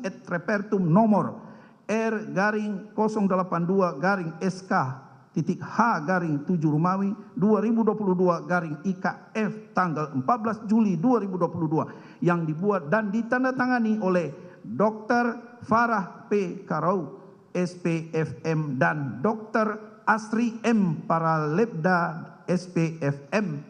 et repertum nomor R-082-SK-H-7 Romawi 2022-IKF tanggal 14 Juli 2022 yang dibuat dan ditandatangani oleh Dr. Farah P. Karau SPFM dan Dr. Asri M. Paralebda SPFM,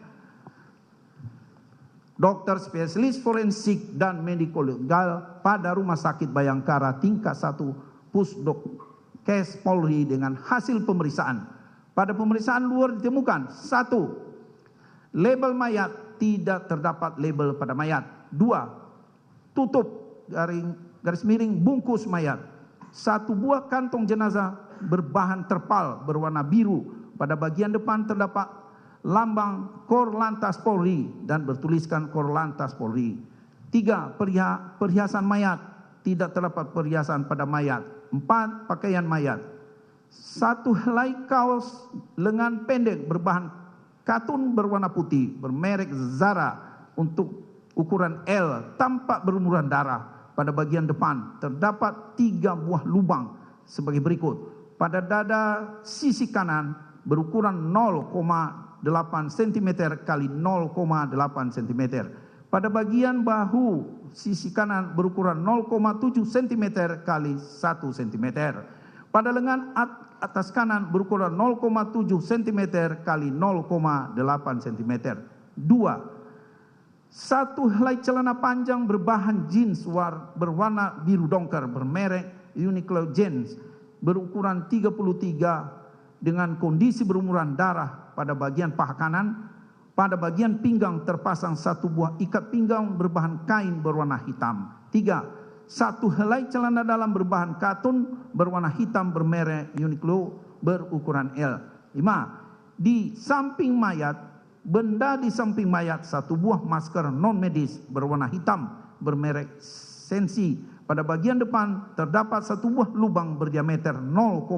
dokter spesialis forensik dan mediko-legal pada Rumah Sakit Bayangkara tingkat 1 Pusdokes Polri dengan hasil pemeriksaan. Pada pemeriksaan luar ditemukan: 1. Label mayat, tidak terdapat label pada mayat. 2. Tutup garis miring bungkus mayat. 1 buah kantong jenazah berbahan terpal berwarna biru. Pada bagian depan terdapat lambang Korlantas Polri dan bertuliskan Korlantas Polri. 3. Perhiasan mayat, tidak terdapat perhiasan pada mayat. 4. Pakaian mayat. 1 helai kaos lengan pendek berbahan katun berwarna putih bermerek Zara untuk ukuran L tampak berlumuran darah. Pada bagian depan terdapat 3 buah lubang sebagai berikut. Pada dada sisi kanan berukuran 0,8 cm kali 0,8 cm. Pada bagian bahu sisi kanan berukuran 0,7 cm kali 1 cm. Pada lengan atas kanan berukuran 0,7 cm kali 0,8 cm. 2. 1 helai celana panjang berbahan jeans berwarna biru dongker bermerek Uniqlo Jeans berukuran 33 dengan kondisi berlumuran darah pada bagian paha kanan. Pada bagian pinggang terpasang 1 buah ikat pinggang berbahan kain berwarna hitam. 3. 1 helai celana dalam berbahan katun berwarna hitam bermerek Uniqlo berukuran L. 5. Di samping mayat, benda di samping mayat 1 buah masker non medis berwarna hitam bermerek Sensi. Pada bagian depan terdapat 1 buah lubang berdiameter 0,51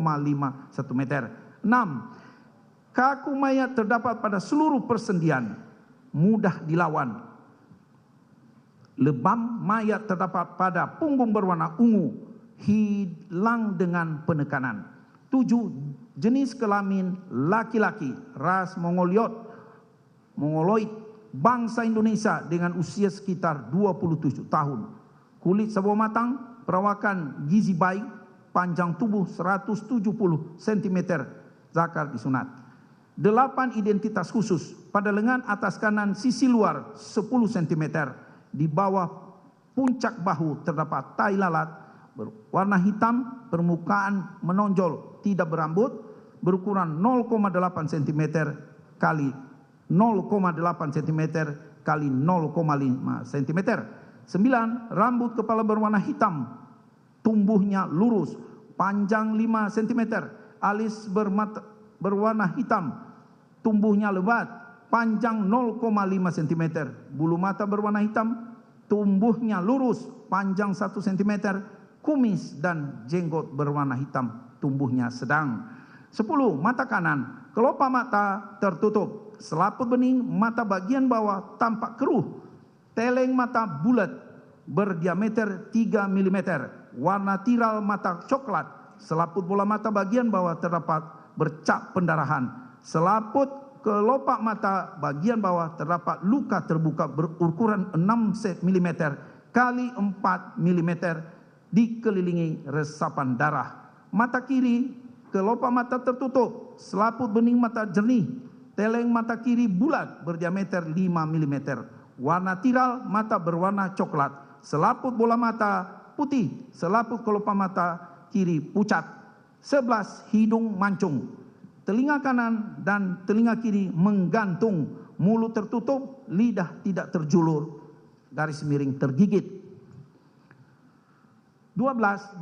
meter. 6. Kaku mayat terdapat pada seluruh persendian, mudah dilawan. Lebam mayat terdapat pada punggung berwarna ungu, hilang dengan penekanan. 7. Jenis kelamin laki-laki, ras Mongoloid, bangsa Indonesia dengan usia sekitar 27 tahun. Kulit sawo matang, perawakan gizi baik, panjang tubuh 170 cm. Zakar disunat. 8 identitas khusus. Pada lengan atas kanan sisi luar 10 cm. Di bawah puncak bahu terdapat tai lalat berwarna hitam, permukaan menonjol, tidak berambut, berukuran 0,8 cm kali 0,8 cm kali 0,5 cm. 9. Rambut kepala berwarna hitam, tumbuhnya lurus, panjang 5 cm. Alis berwarna hitam, tumbuhnya lebat, panjang 0,5 cm. Bulu mata berwarna hitam, tumbuhnya lurus, panjang 1 cm. Kumis dan jenggot berwarna hitam, tumbuhnya sedang. 10. Mata kanan, kelopak mata tertutup, selaput bening mata bagian bawah tampak keruh, teleng mata bulat berdiameter 3 mm, warna tiral mata coklat. Selaput bola mata bagian bawah terdapat bercak pendarahan. Selaput kelopak mata bagian bawah terdapat luka terbuka berukuran 6 mm kali 4 mm dikelilingi resapan darah. Mata kiri kelopak mata tertutup, selaput bening mata jernih, teleng mata kiri bulat berdiameter 5 mm, warna tiral mata berwarna coklat. Selaput bola mata putih, selaput kelopak mata kiri pucat. 11. Hidung mancung, telinga kanan dan telinga kiri menggantung, mulut tertutup, lidah tidak terjulur, garis miring tergigit. 12.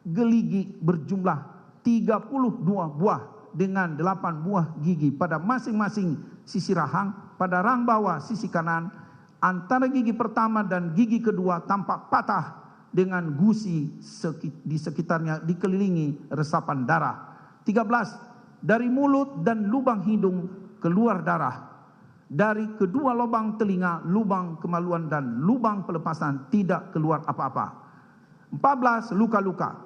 Geligi berjumlah 32 buah dengan 8 buah gigi pada masing-masing sisi rahang. Pada rahang bawah sisi kanan, antara gigi pertama dan gigi kedua tampak patah dengan gusi di sekitarnya dikelilingi resapan darah. 13. Dari mulut dan lubang hidung keluar darah. Dari kedua lubang telinga, lubang kemaluan dan lubang pelepasan tidak keluar apa-apa. 14 luka-luka.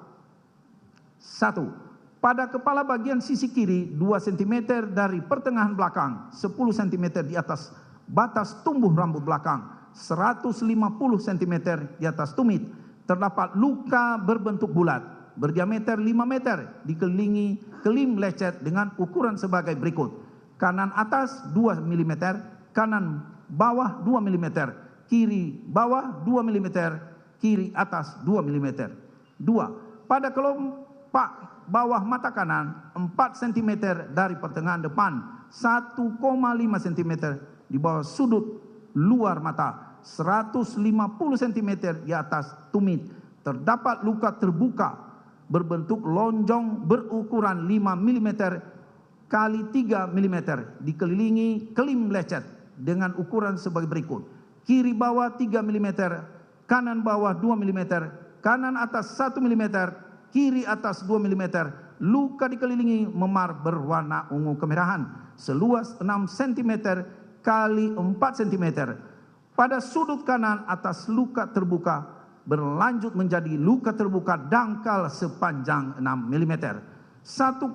1. Pada kepala bagian sisi kiri 2 cm dari pertengahan belakang, 10 cm di atas batas tumbuh rambut belakang, 150 cm di atas tumit, terdapat luka berbentuk bulat berdiameter 5 meter dikelilingi kelim lecet dengan ukuran sebagai berikut: kanan atas 2 mm, kanan bawah 2 mm, kiri bawah 2 mm, kiri atas 2 mm. 2. Pada kelopak bawah mata kanan 4 cm dari pertengahan depan, 1,5 cm di bawah sudut luar mata, 150 cm di atas tumit, terdapat luka terbuka berbentuk lonjong berukuran 5 mm kali 3 mm dikelilingi kelim lecet dengan ukuran sebagai berikut: kiri bawah 3 mm, kanan bawah 2 mm, kanan atas 1 mm, kiri atas 2 mm. Luka dikelilingi memar berwarna ungu kemerahan seluas 6 cm kali 4 cm. Pada sudut kanan atas luka terbuka berlanjut menjadi luka terbuka dangkal sepanjang 6 mm. 1,5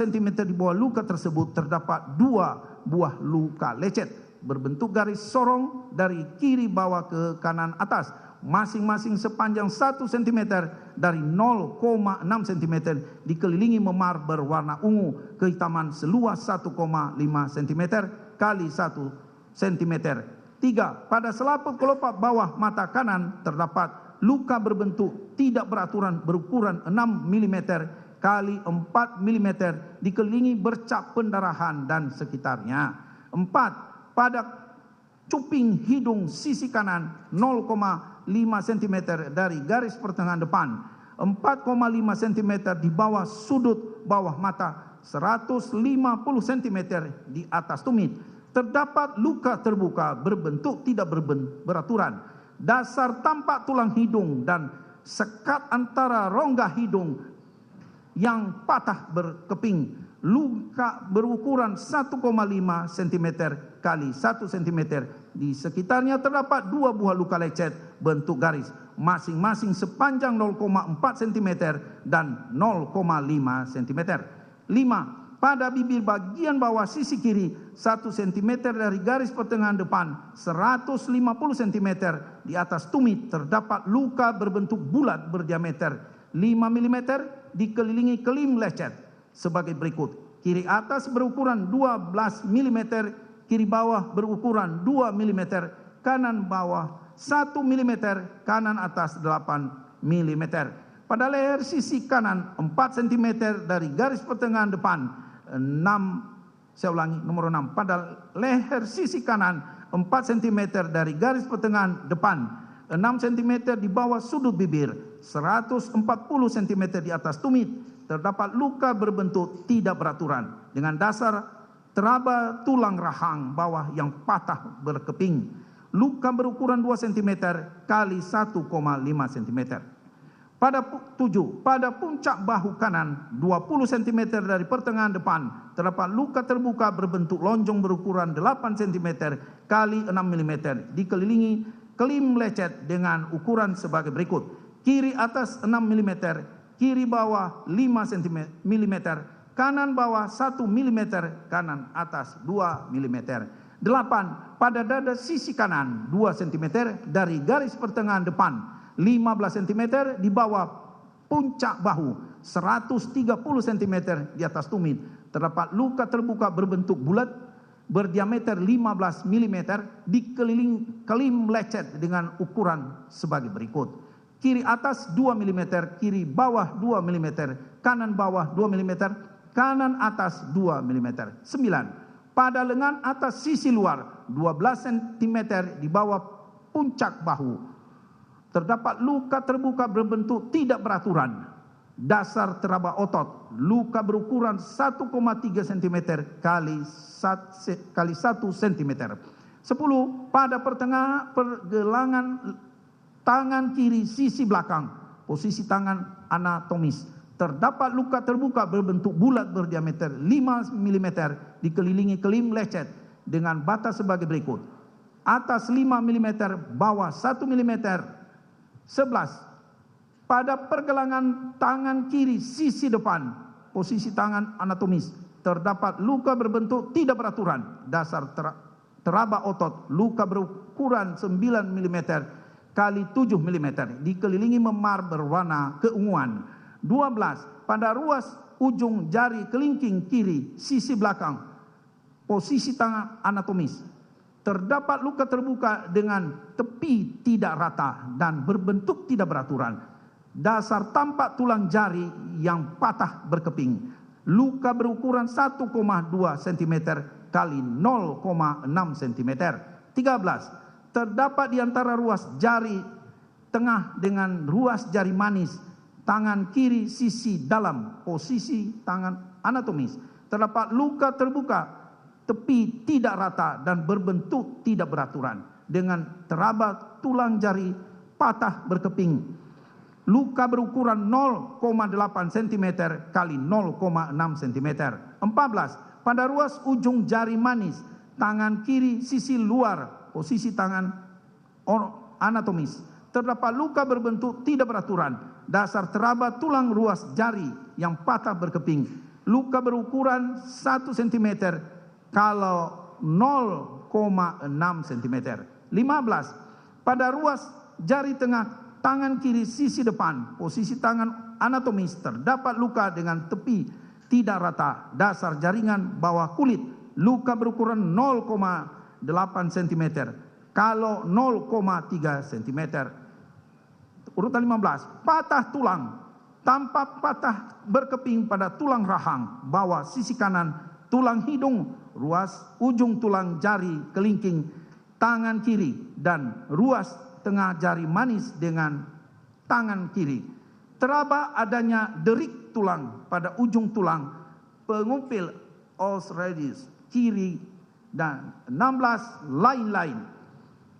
cm di bawah luka tersebut terdapat 2 buah luka lecet berbentuk garis sorong dari kiri bawah ke kanan atas, masing-masing sepanjang 1 cm dari 0,6 cm dikelilingi memar berwarna ungu kehitaman seluas 1,5 cm kali 1 cm. 3. Pada selaput kelopak bawah mata kanan terdapat luka berbentuk tidak beraturan berukuran 6 mm kali 4 mm dikelilingi bercak pendarahan dan sekitarnya. 4. Pada cuping hidung sisi kanan 0,5 cm dari garis pertengahan depan, 4,5 cm di bawah sudut bawah mata, 150 cm di atas tumit, terdapat luka terbuka berbentuk tidak beraturan. Dasar tampak tulang hidung dan sekat antara rongga hidung yang patah berkeping. Luka berukuran 1,5 cm kali 1 cm. Di sekitarnya terdapat 2 buah luka lecet bentuk garis, masing-masing sepanjang 0,4 cm dan 0,5 cm. 5. Pada bibir bagian bawah sisi kiri 1 cm dari garis pertengahan depan, 150 cm di atas tumit terdapat luka berbentuk bulat berdiameter 5 mm dikelilingi kelim lecet sebagai berikut: kiri atas berukuran 12 mm, kiri bawah berukuran 2 mm, kanan bawah 1 mm, kanan atas 8 mm. Pada leher sisi kanan 4 cm dari garis pertengahan depan, 6. Pada leher sisi kanan 4 cm dari garis pertengahan depan, 6 cm di bawah sudut bibir, 140 cm di atas tumit, terdapat luka berbentuk tidak beraturan dengan dasar teraba tulang rahang bawah yang patah berkeping. Luka berukuran 2 cm kali 1,5 cm. Pada 7. Pada puncak bahu kanan 20 cm dari pertengahan depan terdapat luka terbuka berbentuk lonjong berukuran 8 cm kali 6 mm dikelilingi kelim lecet dengan ukuran sebagai berikut: kiri atas 6 mm, kiri bawah 5 mm, kanan bawah 1 mm, kanan atas 2 mm. 8. Pada dada sisi kanan 2 cm dari garis pertengahan depan, 15 cm di bawah puncak bahu, 130 cm di atas tumit, terdapat luka terbuka berbentuk bulat berdiameter 15 mm dikelilingi kelim lecet dengan ukuran sebagai berikut: kiri atas 2 mm, kiri bawah 2 mm, kanan bawah 2 mm, kanan atas 2 mm. 9. Pada lengan atas sisi luar 12 cm di bawah puncak bahu terdapat luka terbuka berbentuk tidak beraturan. Dasar teraba otot, luka berukuran 1,3 cm kali 1 cm. 10. Pada pergelangan tangan kiri sisi belakang, posisi tangan anatomis, terdapat luka terbuka berbentuk bulat berdiameter 5 mm dikelilingi kelim lecet dengan batas sebagai berikut: atas 5 mm, bawah 1 mm, 11 Pada pergelangan tangan kiri sisi depan, posisi tangan anatomis, terdapat luka berbentuk tidak beraturan. Dasar teraba otot, luka berukuran 9 mm kali 7 mm, dikelilingi memar berwarna keunguan. 12. Pada ruas ujung jari kelingking kiri sisi belakang, posisi tangan anatomis, terdapat luka terbuka dengan tepi tidak rata dan berbentuk tidak beraturan. Dasar tampak tulang jari yang patah berkeping. Luka berukuran 1,2 cm kali 0,6 cm. 13. Terdapat di antara ruas jari tengah dengan ruas jari manis tangan kiri sisi dalam, posisi tangan anatomis, terdapat luka terbuka tepi tidak rata dan berbentuk tidak beraturan dengan teraba tulang jari patah berkeping. Luka berukuran 0,8 cm kali 0,6 cm. 14. Pada ruas ujung jari manis tangan kiri sisi luar, posisi tangan anatomis, terdapat luka berbentuk tidak beraturan. Dasar teraba tulang ruas jari yang patah berkeping. Luka berukuran 1 cm kalau 0,6 cm. 15. Pada ruas jari tengah tangan kiri sisi depan, posisi tangan anatomis, terdapat luka dengan tepi tidak rata. Dasar jaringan bawah kulit, luka berukuran 0,8 cm kalau 0,3 cm. Urutan 15. Patah tulang, tampak patah berkeping pada tulang rahang bawah sisi kanan, tulang hidung, ruas ujung tulang jari kelingking tangan kiri dan ruas tengah jari manis dengan tangan kiri. Teraba adanya derik tulang pada ujung tulang pengumpil os radius kiri dan 16 lain-lain.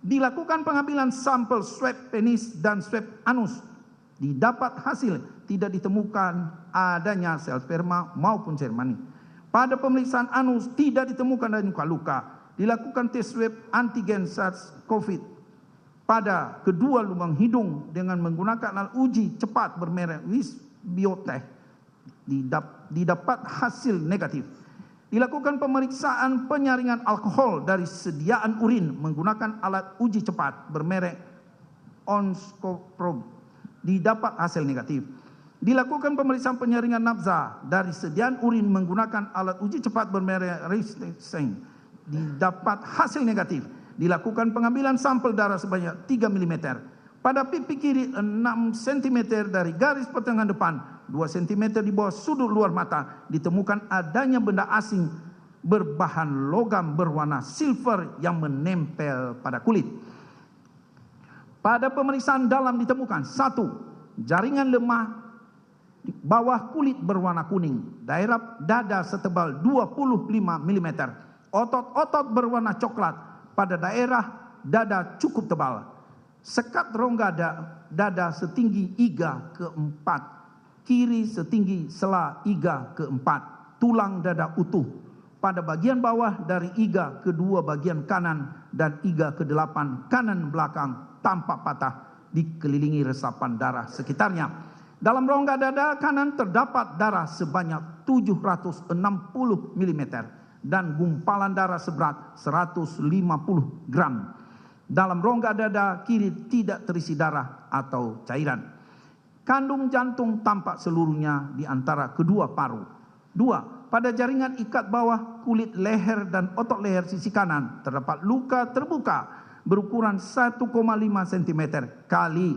Dilakukan pengambilan sampel swab penis dan swab anus. Didapat hasil tidak ditemukan adanya sel sperma maupun sel mani. Pada pemeriksaan anus tidak ditemukan adanya luka-luka. Dilakukan tes swab antigen SARS-CoV pada kedua lubang hidung dengan menggunakan alat uji cepat bermerek Biotech. Didapat hasil negatif. Dilakukan pemeriksaan penyaringan alkohol dari sediaan urin menggunakan alat uji cepat bermerek Onscoprobe. Didapat hasil negatif. Dilakukan pemeriksaan penyaringan nafza dari sediaan urin menggunakan alat uji cepat bermerek Richthofen. Didapat hasil negatif. Dilakukan pengambilan sampel darah sebanyak 3 mm. Pada pipi kiri 6 cm dari garis pertengahan depan, 2 cm di bawah sudut luar mata, ditemukan adanya benda asing berbahan logam berwarna silver yang menempel pada kulit. Pada pemeriksaan dalam ditemukan 1. Jaringan lemah di bawah kulit berwarna kuning, daerah dada setebal 25 mm, otot-otot berwarna coklat pada daerah dada cukup tebal, sekat rongga dada setinggi iga keempat, kiri setinggi sela iga keempat, tulang dada utuh pada bagian bawah dari iga kedua bagian kanan dan iga ke-8 kanan belakang tampak patah, dikelilingi resapan darah sekitarnya. Dalam rongga dada kanan terdapat darah sebanyak 760 mm dan gumpalan darah seberat 150 gram. Dalam rongga dada kiri tidak terisi darah atau cairan. Kandung jantung tampak seluruhnya di antara kedua paru. 2. Pada jaringan ikat bawah kulit leher dan otot leher sisi kanan terdapat luka terbuka berukuran 1,5 cm kali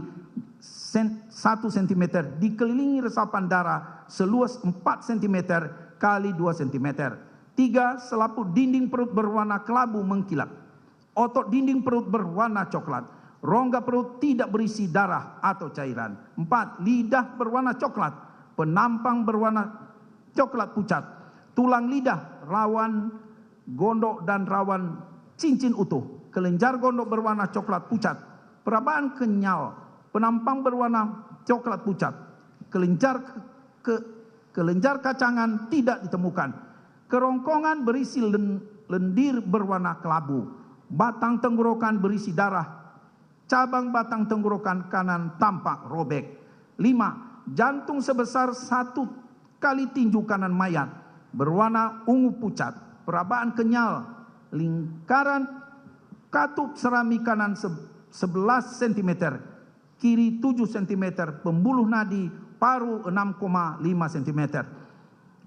1 cm dikelilingi resapan darah seluas 4 cm kali 2 cm. 3. Selaput dinding perut berwarna kelabu mengkilap. Otot dinding perut berwarna coklat. Rongga perut tidak berisi darah atau cairan. 4. Lidah berwarna coklat. Penampang berwarna coklat pucat. Tulang lidah rawan gondok dan rawan cincin utuh. Kelenjar gondok berwarna coklat pucat. Perabaan kenyal. Penampang berwarna coklat pucat. Kelenjar kacangan tidak ditemukan. Kerongkongan berisi lendir berwarna kelabu. Batang tenggorokan berisi darah. Cabang batang tenggorokan kanan tampak robek. 5. Jantung sebesar 1 kali tinju kanan mayat, berwarna ungu pucat, perabaan kenyal, lingkaran katup serami kanan 11 cm, kiri 7 cm, pembuluh nadi paru 6,5 cm,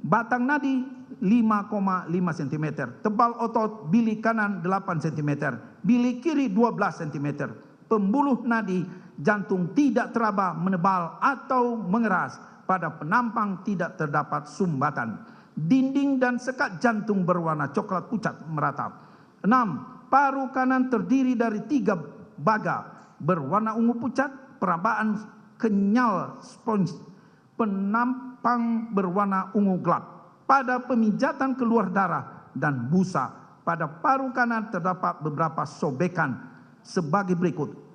batang nadi 5,5 cm, tebal otot bilik kanan 8 cm, bilik kiri 12 cm, pembuluh nadi jantung tidak teraba, menebal atau mengeras. Pada penampang tidak terdapat sumbatan. Dinding dan sekat jantung berwarna coklat pucat merata. 6. Paru kanan terdiri dari 3 baga berwarna ungu pucat, perabaan kenyal spons, penampang berwarna ungu gelap. Pada pemijatan keluar darah dan busa. Pada paru kanan terdapat beberapa sobekan sebagai berikut.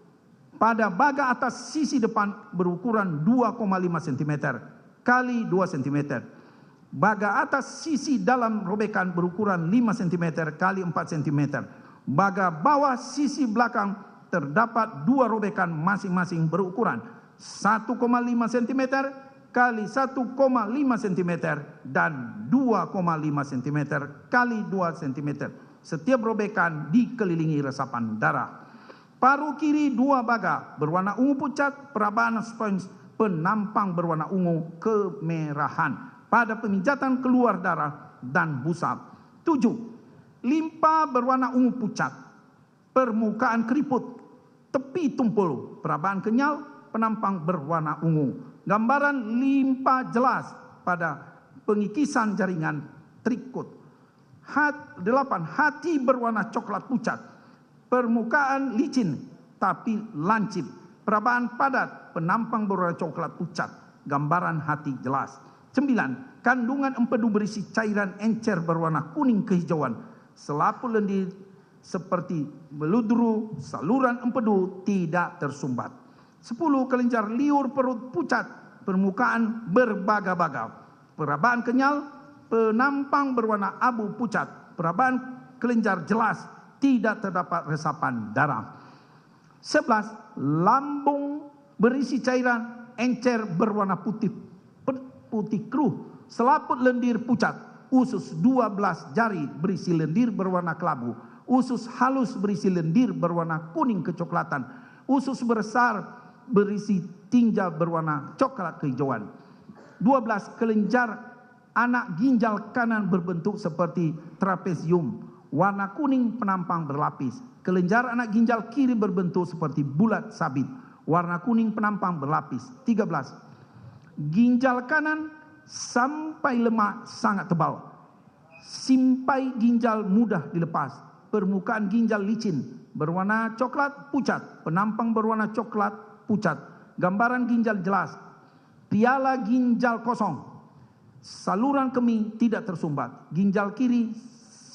Pada baga atas sisi depan berukuran 2,5 cm kali 2 cm. Baga atas sisi dalam robekan berukuran 5 cm kali 4 cm. Baga bawah sisi belakang terdapat 2 robekan masing-masing berukuran 1,5 cm kali 1,5 cm dan 2,5 cm kali 2 cm. Setiap robekan dikelilingi resapan darah. Paru kiri 2 baga berwarna ungu pucat, perabaan spons, penampang berwarna ungu kemerahan. Pada pemijatan keluar darah dan busa. 7. Limpa berwarna ungu pucat, permukaan keriput, tepi tumpul, perabaan kenyal, penampang berwarna ungu. Gambaran limpa jelas pada pengikisan jaringan trikut. 8. Hati berwarna coklat pucat, permukaan licin tapi lancip, perabaan padat, penampang berwarna coklat pucat, gambaran hati jelas. 9. Kandungan empedu berisi cairan encer berwarna kuning kehijauan, selaput lendir seperti beludru, saluran empedu tidak tersumbat. 10. Kelenjar liur perut pucat, permukaan berbaga-baga, perabaan kenyal, penampang berwarna abu pucat, perabaan kelenjar jelas, tidak terdapat resapan darah. 11. Lambung berisi cairan encer berwarna putih keruh, selaput lendir pucat, usus 12 jari berisi lendir berwarna kelabu, usus halus berisi lendir berwarna kuning kecoklatan, usus besar berisi tinja berwarna coklat kehijauan. 12. Kelenjar anak ginjal kanan berbentuk seperti trapezium, warna kuning, penampang berlapis. Kelenjar anak ginjal kiri berbentuk seperti bulat sabit, warna kuning, penampang berlapis. 13. Ginjal kanan sampai lemak sangat tebal, simpai ginjal mudah dilepas, permukaan ginjal licin, berwarna coklat pucat, penampang berwarna coklat pucat, gambaran ginjal jelas. Piala ginjal kosong, saluran kemih tidak tersumbat. Ginjal kiri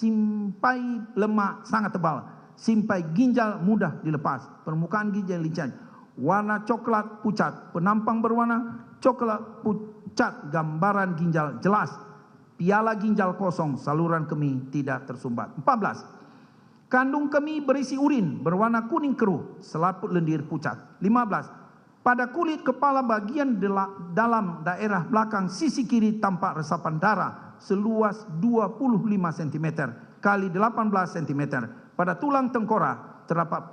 simpai lemak sangat tebal, simpai ginjal mudah dilepas, permukaan ginjal licin, warna coklat pucat, penampang berwarna coklat pucat, gambaran ginjal jelas. Piala ginjal kosong, saluran kemih tidak tersumbat. 14. Kandung kemih berisi urin berwarna kuning keruh, selaput lendir pucat. 15. Pada kulit kepala bagian dalam daerah belakang sisi kiri tampak resapan darah seluas 25 cm kali 18 cm. Pada tulang tengkorak terdapat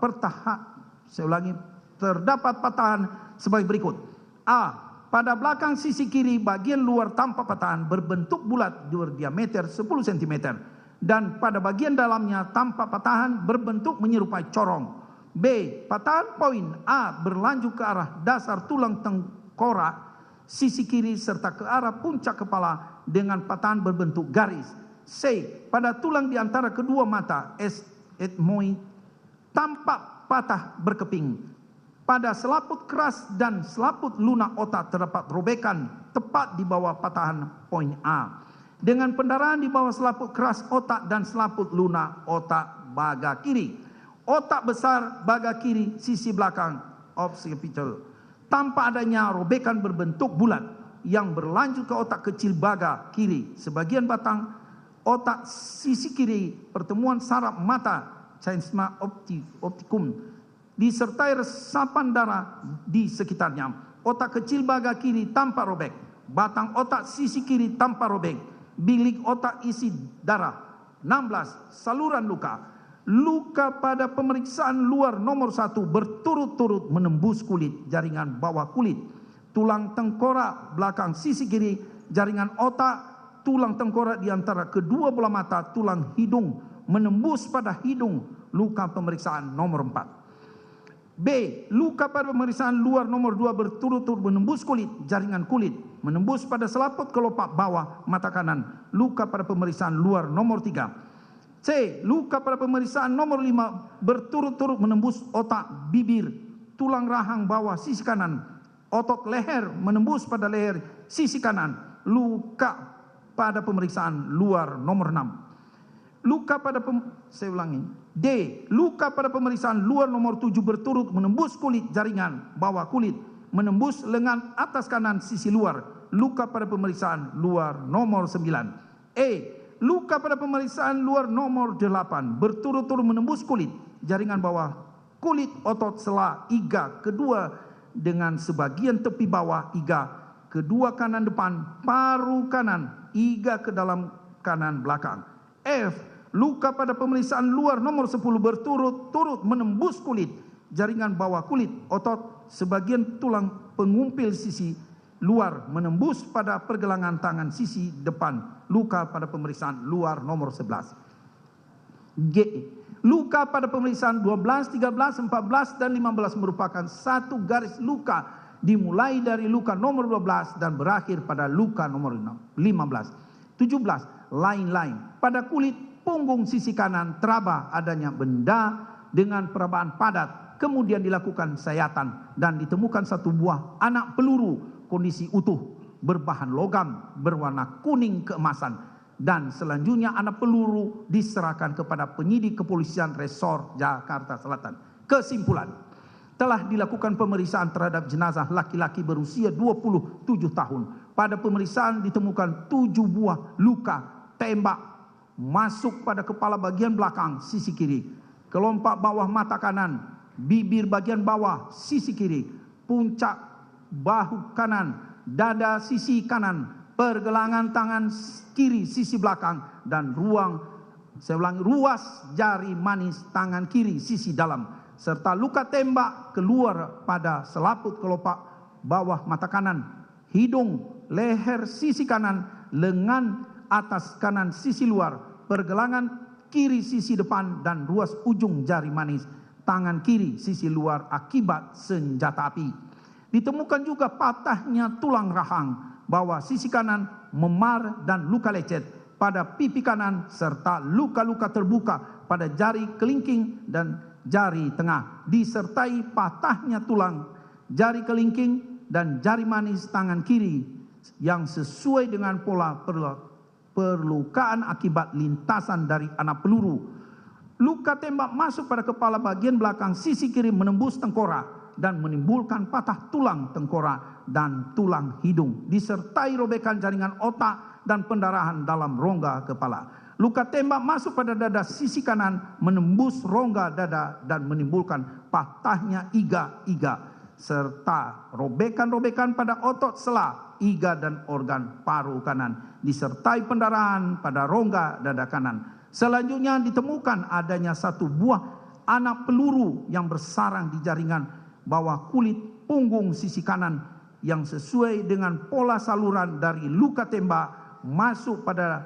terdapat patahan sebagai berikut. A. Pada belakang sisi kiri bagian luar tampak patahan berbentuk bulat berdiameter 10 cm dan pada bagian dalamnya tampak patahan berbentuk menyerupai corong. B. Patahan poin A berlanjut ke arah dasar tulang tengkorak sisi kiri serta ke arah puncak kepala dengan patahan berbentuk garis. C. Pada tulang di antara kedua mata etmoid tampak patah berkeping. Pada selaput keras dan selaput lunak otak terdapat robekan tepat di bawah patahan poin A, dengan pendarahan di bawah selaput keras otak dan selaput lunak otak baga kiri. Otak besar baga kiri sisi belakang occipital tanpa adanya robekan berbentuk bulat yang berlanjut ke otak kecil baga kiri. Sebagian batang otak sisi kiri pertemuan saraf mata caisma opticum disertai resapan darah di sekitarnya. otak kecil bagian kiri tampak robek, batang otak sisi kiri tampak robek, bilik otak isi darah. 16. Saluran luka. Luka pada pemeriksaan luar nomor 1 berturut-turut menembus kulit, jaringan bawah kulit, tulang tengkorak belakang sisi kiri, jaringan otak, tulang tengkorak di antara kedua bola mata, tulang hidung, menembus pada hidung. Luka pemeriksaan nomor 4. B. Luka pada pemeriksaan luar nomor 2 berturut-turut menembus kulit, jaringan kulit, menembus pada selaput kelopak bawah mata kanan. Luka pada pemeriksaan luar nomor 3. C. Luka pada pemeriksaan nomor 5 berturut-turut menembus otak, bibir, tulang rahang bawah sisi kanan, otot leher menembus pada leher sisi kanan. Luka pada pemeriksaan luar nomor 6. Luka pada saya ulangi. D. Luka pada pemeriksaan luar nomor 7 berturut menembus kulit, jaringan bawah kulit, menembus lengan atas kanan sisi luar. Luka pada pemeriksaan luar nomor 9. E. Luka pada pemeriksaan luar nomor 8 berturut-turut menembus kulit, jaringan bawah kulit, otot sela iga kedua dengan sebagian tepi bawah iga kedua kanan depan, paru kanan, iga ke dalam kanan belakang. F. Luka pada pemeriksaan luar nomor 10 berturut-turut menembus kulit, jaringan bawah kulit, otot, sebagian tulang pengumpil sisi luar menembus pada pergelangan tangan sisi depan. Luka pada pemeriksaan luar nomor 11. G. Luka pada pemeriksaan 12, 13, 14, dan 15 merupakan satu garis luka, dimulai dari luka nomor 12 dan berakhir pada luka nomor 15. 17. Lain-lain. Pada kulit punggung sisi kanan teraba adanya benda dengan perabaan padat. Kemudian dilakukan sayatan dan ditemukan satu buah anak peluru kondisi utuh, berbahan logam berwarna kuning keemasan, dan selanjutnya anak peluru diserahkan kepada penyidik kepolisian resor Jakarta Selatan. Kesimpulan, telah dilakukan pemeriksaan terhadap jenazah laki-laki berusia 27 tahun. Pada pemeriksaan ditemukan 7 buah luka tembak masuk pada kepala bagian belakang sisi kiri, kelopak bawah mata kanan, bibir bagian bawah sisi kiri, puncak bahu kanan, dada sisi kanan, pergelangan tangan kiri sisi belakang, dan ruas jari manis tangan kiri sisi dalam, serta luka tembak keluar pada selaput kelopak bawah mata kanan, hidung, leher sisi kanan, lengan atas kanan sisi luar, pergelangan kiri sisi depan, dan ruas ujung jari manis tangan kiri sisi luar akibat senjata api. Ditemukan juga patahnya tulang rahang bawah sisi kanan, memar dan luka lecet pada pipi kanan, serta luka-luka terbuka pada jari kelingking dan jari tengah, disertai patahnya tulang jari kelingking dan jari manis tangan kiri yang sesuai dengan pola perlukaan akibat lintasan dari anak peluru. Luka tembak masuk pada kepala bagian belakang sisi kiri menembus tengkorak dan menimbulkan patah tulang tengkorak dan tulang hidung, disertai robekan jaringan otak dan pendarahan dalam rongga kepala. Luka tembak masuk pada dada sisi kanan, menembus rongga dada dan menimbulkan patahnya iga-iga, serta robekan-robekan pada otot sela, iga dan organ paru kanan, disertai pendarahan pada rongga dada kanan. Selanjutnya ditemukan adanya satu buah anak peluru yang bersarang di jaringan bawah kulit punggung sisi kanan yang sesuai dengan pola saluran dari luka tembak masuk pada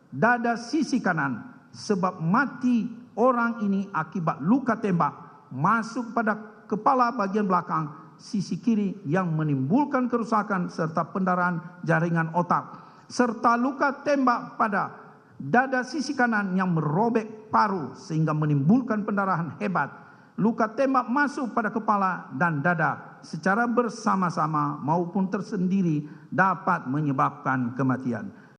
dada sisi kanan. Sebab mati orang ini akibat luka tembak masuk pada kepala bagian belakang sisi kiri yang menimbulkan kerusakan serta pendarahan jaringan otak, serta luka tembak pada dada sisi kanan yang merobek paru sehingga menimbulkan pendarahan hebat. Luka tembak masuk pada kepala dan dada secara bersama-sama maupun tersendiri dapat menyebabkan kematian.